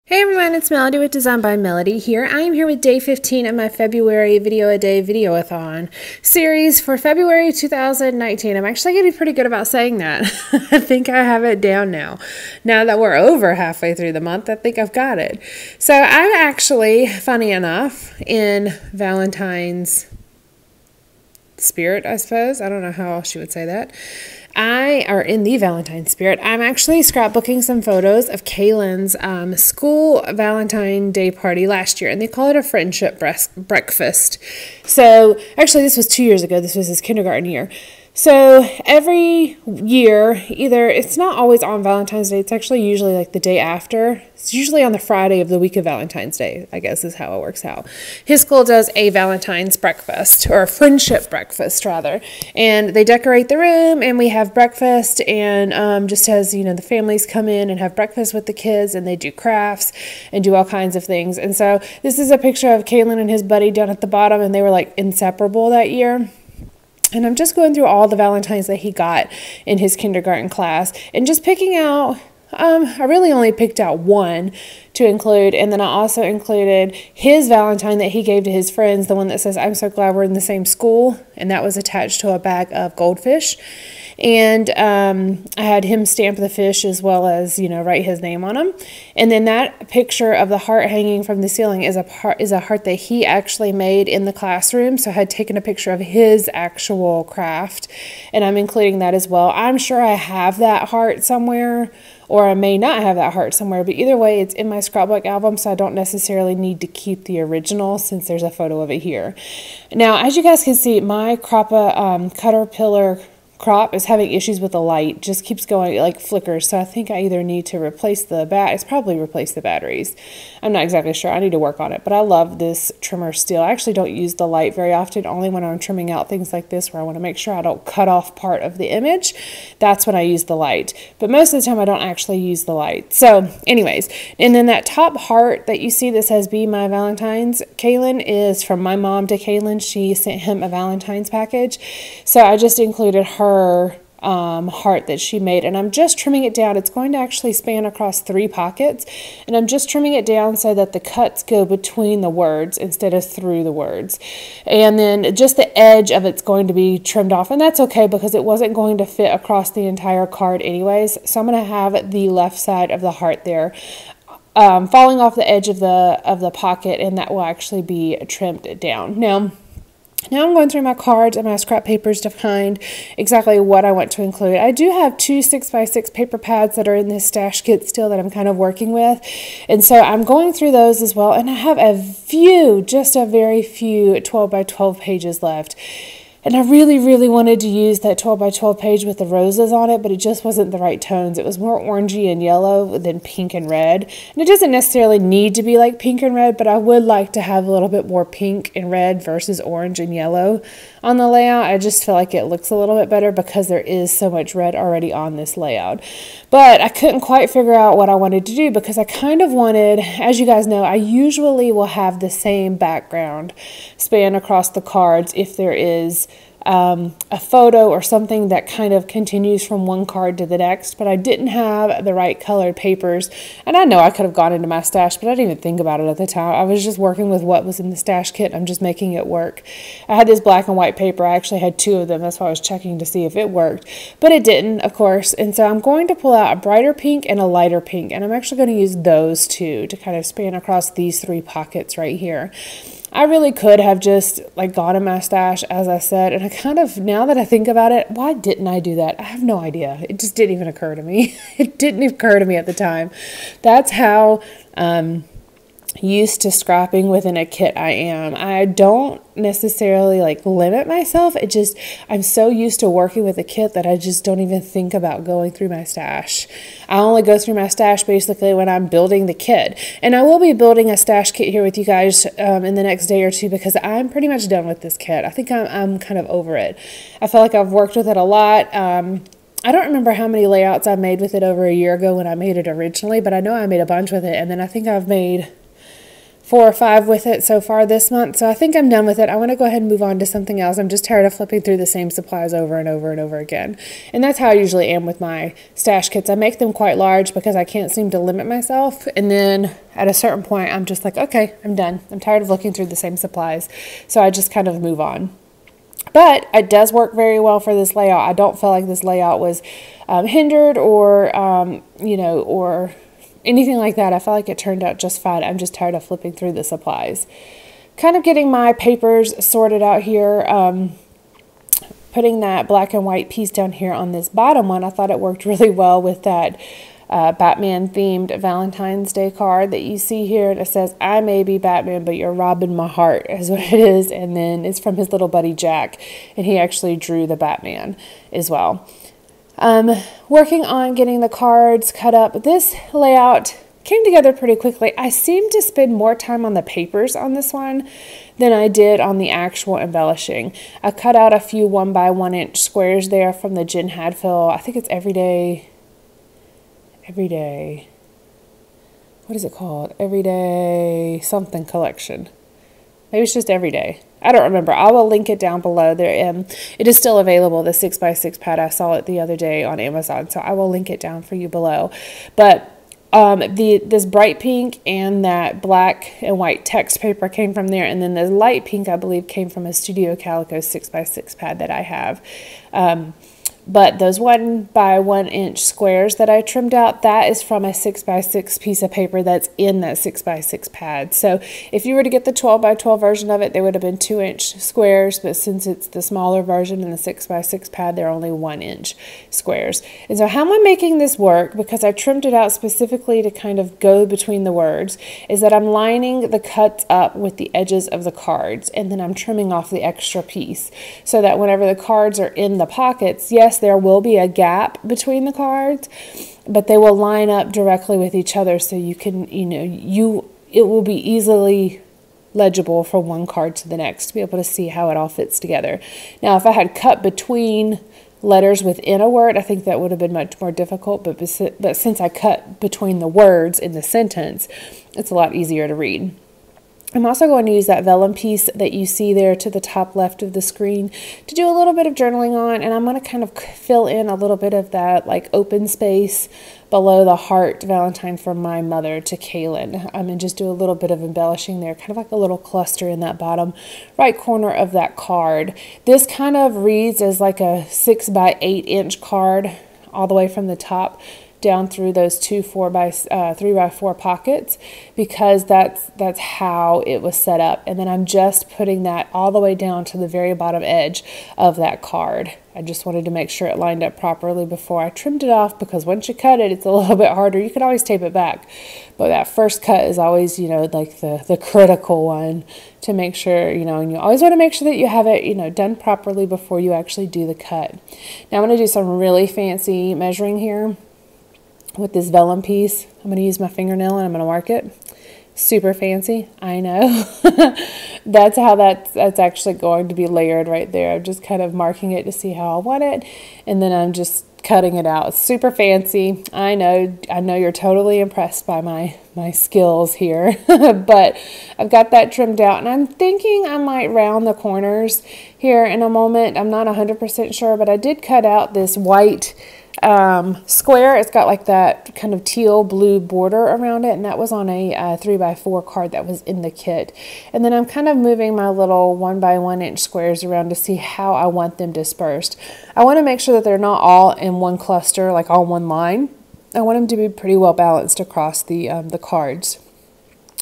Hey everyone, it's Melody with Design by Melody here. I am here with day 15 of my February Video-a-Day Video-a-Thon series for February 2019. I'm actually getting pretty good about saying that. I think I have it down now. Now that we're over halfway through the month, I think I've got it. So I'm actually, funny enough, in Valentine's spirit, I suppose. I don't know how else you would say that. Or in the Valentine spirit, I'm actually scrapbooking some photos of Calen's school Valentine Day party last year, and they call it a friendship breakfast. So actually, this was 2 years ago. This was his kindergarten year. So every year, it's not always on Valentine's Day. It's actually usually like the day after. It's usually on the Friday of the week of Valentine's Day, I guess is how it works out. His school does a Valentine's breakfast, or a friendship breakfast rather. And they decorate the room and we have breakfast, and just as, the families come in and have breakfast with the kids, and they do crafts and do all kinds of things. And so this is a picture of Calen and his buddy down at the bottom, and they were like inseparable that year. And I'm just going through all the Valentines that he got in his kindergarten class and just picking out, I really only picked out one to include. And then I also included his Valentine that he gave to his friends, the one that says, "I'm so glad we're in the same school." And that was attached to a bag of goldfish. And I had him stamp the fish as well as, write his name on them. And then that picture of the heart hanging from the ceiling is a heart that he actually made in the classroom. So I had taken a picture of his actual craft, and I'm including that as well. I'm sure I have that heart somewhere, or I may not have that heart somewhere, but either way, it's in my scrapbook album, so I don't necessarily need to keep the original since there's a photo of it here. Now, as you guys can see, my Caterpillar crop is having issues with the light. Just keeps going, like flickers. So I think I either need to replace it's probably replace the batteries. I'm not exactly sure. I need to work on it. But I love this trimmer still. I actually don't use the light very often, only when I'm trimming out things like this where I want to make sure I don't cut off part of the image. That's when I use the light. But most of the time I don't actually use the light. So anyways, and then that top heart that you see that says "Be My Valentines," Calen, is from my mom to Calen. She sent him a Valentine's package. So I just included her heart that she made, and I'm just trimming it down. It's going to actually span across 3 pockets, and I'm just trimming it down so that the cuts go between the words instead of through the words. And then just the edge of it's going to be trimmed off, and that's okay because it wasn't going to fit across the entire card anyways. So I'm going to have the left side of the heart there falling off the edge of the pocket, and that will actually be trimmed down. Now I'm going through my cards and my scrap papers to find exactly what I want to include. I do have 2 6x6 paper pads that are in this stash kit still that I'm kind of working with. And so I'm going through those as well. And I have just a very few 12x12 pages left. And I really, really wanted to use that 12x12 page with the roses on it, but it just wasn't the right tones. It was more orangey and yellow than pink and red. And it doesn't necessarily need to be like pink and red, but I would like to have a little bit more pink and red versus orange and yellow on the layout. I just feel like it looks a little bit better because there is so much red already on this layout. But I couldn't quite figure out what I wanted to do because I kind of wanted, as you guys know, I usually will have the same background span across the cards if there is a photo or something that kind of continues from one card to the next, but I didn't have the right colored papers. And I know I could have gone into my stash, but I didn't even think about it at the time. I was just working with what was in the stash kit. I'm just making it work. I had this black and white paper. I actually had 2 of them. That's why I was checking to see if it worked, but it didn't, of course. And so I'm going to pull out a brighter pink and a lighter pink, and I'm actually going to use those 2 to kind of span across these 3 pockets right here. I really could have just gone in my stash, as I said, and I kind of, now that I think about it, why didn't I do that? I have no idea. It just didn't even occur to me. It didn't occur to me at the time. That's how used to scrapping within a kit I am. I don't necessarily limit myself. I'm so used to working with a kit that I just don't even think about going through my stash. I only go through my stash basically when I'm building the kit. And I will be building a stash kit here with you guys in the next day or 2 because I'm pretty much done with this kit. I think I'm kind of over it. I feel like I've worked with it a lot. I don't remember how many layouts I made with it over a year ago when I made it originally, but I know I made a bunch with it. And then I think I've made 4 or 5 with it so far this month, so I think I'm done with it. I want to go ahead and move on to something else. I'm just tired of flipping through the same supplies over and over and over again. And that's how I usually am with my stash kits. I make them quite large because I can't seem to limit myself, and then at a certain point I'm just like, okay, I'm done. I'm tired of looking through the same supplies, so I just kind of move on. But it does work very well for this layout. I don't feel like this layout was hindered or, you know, or anything like that. I felt like it turned out just fine. I'm just tired of flipping through the supplies. Kind of getting my papers sorted out here. Putting that black and white piece down here on this bottom one, I thought it worked really well with that Batman themed Valentine's Day card that you see here. And it says, I may be Batman, but you're robbing my heart, is what it is. And then it's from his little buddy Jack, and he actually drew the Batman as well. Working on getting the cards cut up. This layout came together pretty quickly. I seem to spend more time on the papers on this one than I did on the actual embellishing. I cut out a few 1 by 1 inch squares there from the Jen Hadfield, I think it's everyday, what is it called? Everyday something collection. Maybe it's just everyday. I don't remember. I will link it down below. There, it is still available, the 6x6 pad. I saw it the other day on Amazon, so I will link it down for you below. But this bright pink and that black and white text paper came from there, and then the light pink, I believe, came from a Studio Calico 6x6 pad that I have. But those 1 by 1 inch squares that I trimmed out, that is from a 6x6 piece of paper that's in that 6x6 pad. So if you were to get the 12 by 12 version of it, they would have been 2 inch squares, but since it's the smaller version in the 6x6 pad, they're only 1 inch squares. And so how am I making this work, because I trimmed it out specifically to kind of go between the words, is that I'm lining the cuts up with the edges of the cards, and then I'm trimming off the extra piece so that whenever the cards are in the pockets, yes, there will be a gap between the cards, but they will line up directly with each other, so you can, it will be easily legible from one card to the next to be able to see how it all fits together. Now, if I had cut between letters within a word, I think that would have been much more difficult, but since I cut between the words in the sentence, it's a lot easier to read. I'm also going to use that vellum piece that you see there to the top left of the screen to do a little bit of journaling on, and I'm going to kind of fill in a little bit of that like open space below the heart Valentine from my mother to Calen. And just do a little bit of embellishing there, kind of like a little cluster in that bottom right corner of that card. This kind of reads as like a 6 by 8 inch card all the way from the top down through those 2 3 by 4 pockets, because that's how it was set up. And then I'm just putting that all the way down to the very bottom edge of that card. I just wanted to make sure it lined up properly before I trimmed it off, because once you cut it, it's a little bit harder. You can always tape it back, but that first cut is always, like the critical one to make sure, and you always want to make sure that you have it, done properly before you actually do the cut. Now I'm going to do some really fancy measuring here with this vellum piece. I'm going to use my fingernail and I'm going to mark it. Super fancy, I know. That's how that's actually going to be layered right there. I'm just kind of marking it to see how I want it, and then I'm just cutting it out. Super fancy, I know you're totally impressed by my skills here. But I've got that trimmed out, and I'm thinking I might round the corners here in a moment. I'm not 100% sure, but I did cut out this white square. It's got like that kind of teal blue border around it, and that was on a 3 by 4 card that was in the kit. And then I'm kind of moving my little 1 by 1 inch squares around to see how I want them dispersed. I want to make sure that they're not all in one cluster, like all one line. I want them to be pretty well balanced across the cards.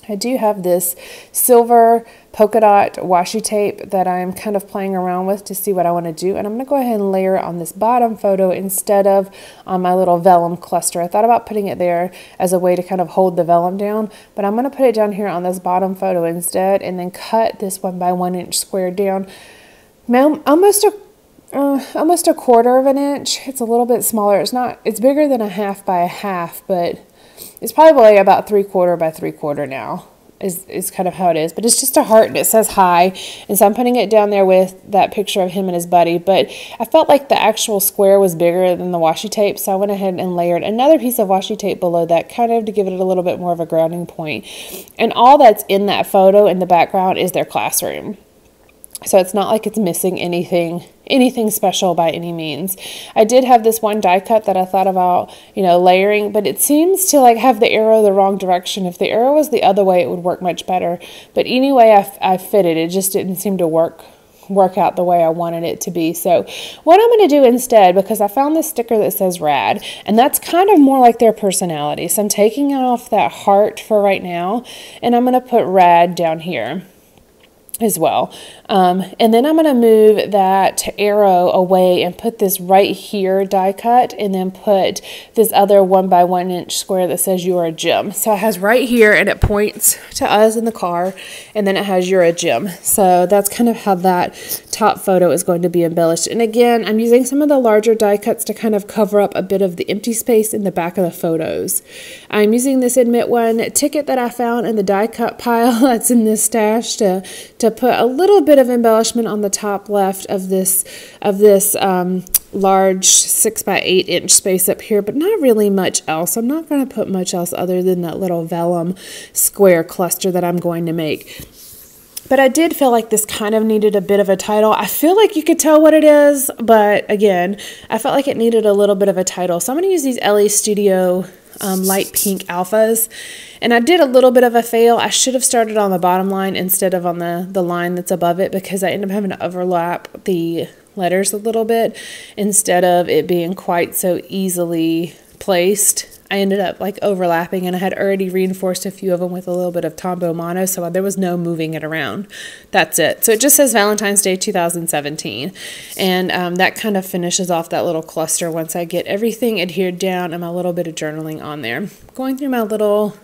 I do have this silver polka dot washi tape that I'm kind of playing around with to see what I want to do, and I'm going to go ahead and layer it on this bottom photo instead of on my little vellum cluster. I thought about putting it there as a way to kind of hold the vellum down, but I'm going to put it down here on this bottom photo instead, and then cut this 1 by 1 inch square down almost a quarter of an inch. It's a little bit smaller. It's bigger than a 1/2 by a 1/2, but it's probably about 3/4 by 3/4 now. is kind of how it is. But it's just a heart and it says hi. And so I'm putting it down there with that picture of him and his buddy. But I felt like the actual square was bigger than the washi tape. So I went ahead and layered another piece of washi tape below that, kind of to give it a little bit more of a grounding point. And all that's in that photo in the background is their classroom. So it's not like it's missing anything special by any means. I did have this one die cut that I thought about, layering, but it seems to like have the arrow the wrong direction. If the arrow was the other way, it would work much better. But anyway, I fitted. It just didn't seem to work out the way I wanted it to be. So what I'm going to do instead, because I found this sticker that says rad, and that's kind of more like their personality. So I'm taking off that heart for right now, and I'm going to put rad down here as well. And then I'm going to move that arrow away and put this right here die cut, and then put this other 1 by 1 inch square that says you're a gym. So it has right here, and it points to us in the car, and then it has you're a gym. So that's kind of how that top photo is going to be embellished. And again, I'm using some of the larger die cuts to kind of cover up a bit of the empty space in the back of the photos. I'm using this Admit One ticket that I found in the die cut pile that's in this stash to put a little bit of embellishment on the top left of this large 6 by 8 inch space up here, but not really much else. I'm not going to put much else other than that little vellum square cluster that I'm going to make. But I did feel like this kind of needed a bit of a title. I feel like you could tell what it is, but again, I felt like it needed a little bit of a title. So I'm going to use these LA Studio light pink alphas. And I did a little bit of a fail. I should have started on the bottom line instead of on the line that's above it, because I ended up having to overlap the letters a little bit instead of it being quite so easily placed. I ended up like overlapping, and I had already reinforced a few of them with a little bit of Tombow Mono, so there was no moving it around. That's it. So it just says Valentine's Day 2017, and that kind of finishes off that little cluster once I get everything adhered down and my little bit of journaling on there. Going through my little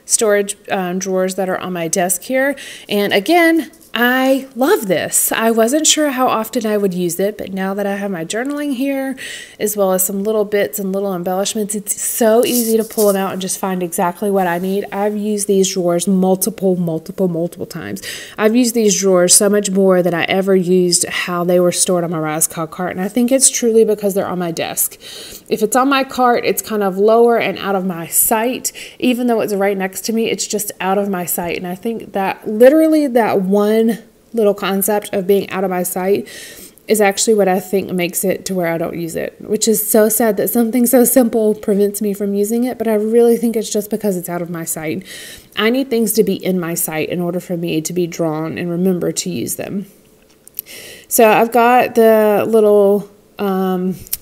storage drawers that are on my desk here, and again, I love this. I wasn't sure how often I would use it, but now that I have my journaling here, as well as some little bits and little embellishments, it's so easy to pull them out and just find exactly what I need. I've used these drawers multiple times. I've used these drawers so much more than I ever used how they were stored on my Razcog cart, and I think it's truly because they're on my desk. If it's on my cart, it's kind of lower and out of my sight. Even though it's right next to me, it's just out of my sight, and I think that literally that one little concept of being out of my sight is actually what I think makes it to where I don't use it, which is so sad that something so simple prevents me from using it, but I really think it's just because it's out of my sight. I need things to be in my sight in order for me to be drawn and remember to use them. So I've got the little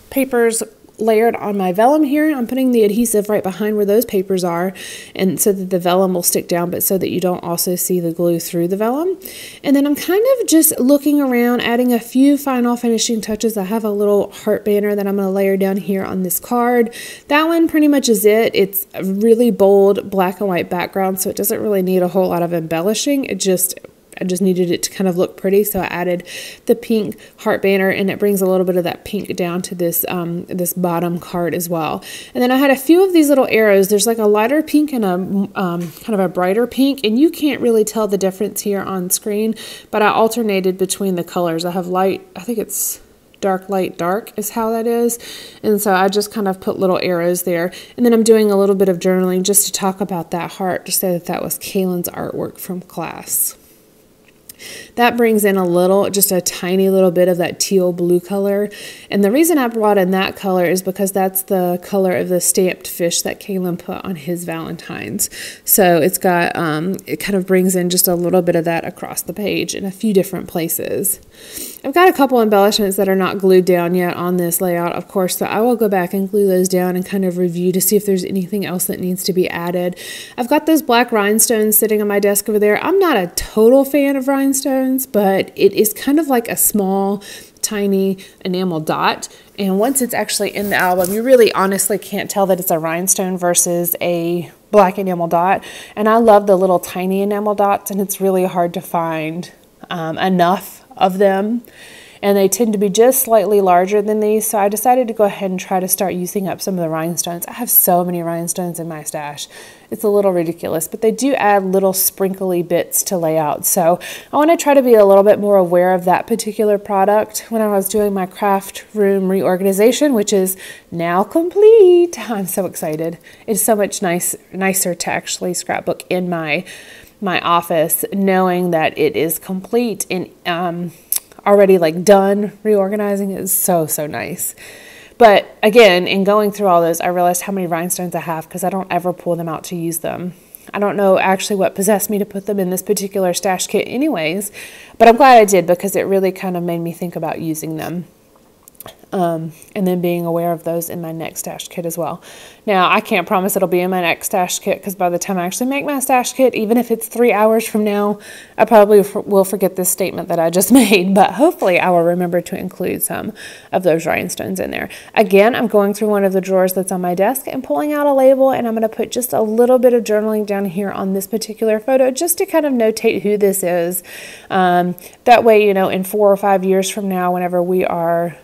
papers layered on my vellum here. I'm putting the adhesive right behind where those papers are, and so that the vellum will stick down, but so that you don't also see the glue through the vellum. And then I'm kind of just looking around, adding a few final finishing touches. I have a little heart banner that I'm going to layer down here on this card. That one pretty much is it. It's a really bold black and white background, so it doesn't really need a whole lot of embellishing. I just needed it to kind of look pretty, so I added the pink heart banner, and it brings a little bit of that pink down to this this bottom card as well. And then I had a few of these little arrows. There's like a lighter pink and a kind of a brighter pink, and you can't really tell the difference here on screen, but I alternated between the colors. I have light, I think it's dark, light, dark is how that is. And so I just kind of put little arrows there. And then I'm doing a little bit of journaling just to talk about that heart, to say that that was Calen's artwork from class. That brings in just a tiny little bit of that teal blue color. And the reason I brought in that color is because that's the color of the stamped fish that Calen put on his Valentines. So it's got, it kind of brings in just a little bit of that across the page in a few different places. I've got a couple embellishments that are not glued down yet on this layout, of course, so I will go back and glue those down and kind of review to see if there's anything else that needs to be added. I've got those black rhinestones sitting on my desk over there. I'm not a total fan of rhinestones, but it is kind of like a small, tiny enamel dot. And once it's actually in the album, you really honestly can't tell that it's a rhinestone versus a black enamel dot. And I love the little tiny enamel dots, and it's really hard to find enough of them and they tend to be just slightly larger than these, so I decided to go ahead and try to start using up some of the rhinestones. I have so many rhinestones in my stash. It's a little ridiculous, but they do add little sprinkly bits to lay out. So I want to try to be a little bit more aware of that particular product when I was doing my craft room reorganization, which is now complete. I'm so excited. It's so much nicer to actually scrapbook in my office, knowing that it is complete and already like done reorganizing is so nice. But again, in going through all those, I realized how many rhinestones I have because I don't ever pull them out to use them. I don't know actually what possessed me to put them in this particular stash kit anyways, but I'm glad I did because it really kind of made me think about using them. And then being aware of those in my next stash kit as well. Now, I can't promise it'll be in my next stash kit because by the time I actually make my stash kit, even if it's 3 hours from now, I probably will forget this statement that I just made, but hopefully I will remember to include some of those rhinestones in there. Again, I'm going through one of the drawers that's on my desk and pulling out a label, and I'm going to put just a little bit of journaling down here on this particular photo just to kind of notate who this is. That way, you know, in 4 or 5 years from now, whenever we are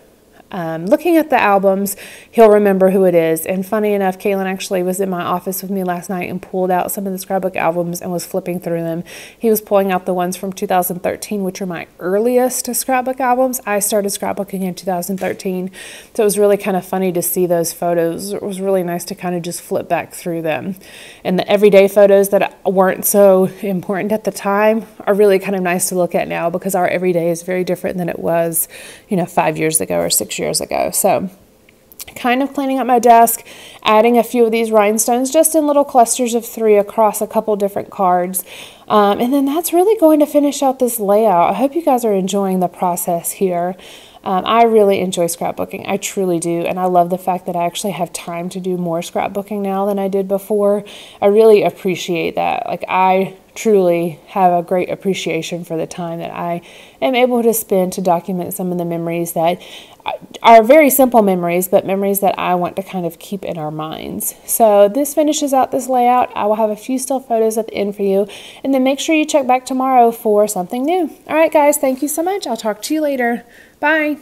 looking at the albums, he'll remember who it is. And funny enough, Calen actually was in my office with me last night and pulled out some of the scrapbook albums and was flipping through them. He was pulling out the ones from 2013, which are my earliest scrapbook albums. I started scrapbooking in 2013, so it was really kind of funny to see those photos. It was really nice to kind of just flip back through them. And the everyday photos that weren't so important at the time are really kind of nice to look at now because our everyday is very different than it was, you know, 5 years ago or 6 years ago. So kind of cleaning up my desk, adding a few of these rhinestones just in little clusters of 3 across a couple different cards. And then that's really going to finish out this layout. I hope you guys are enjoying the process here. I really enjoy scrapbooking. I truly do. And I love the fact that I actually have time to do more scrapbooking now than I did before. I really appreciate that. Like, I truly have a great appreciation for the time that I am able to spend to document some of the memories that are very simple memories, but memories that I want to kind of keep in our minds. So this finishes out this layout. I will have a few still photos at the end for you, and then make sure you check back tomorrow for something new. All right, guys, thank you so much. I'll talk to you later. Bye.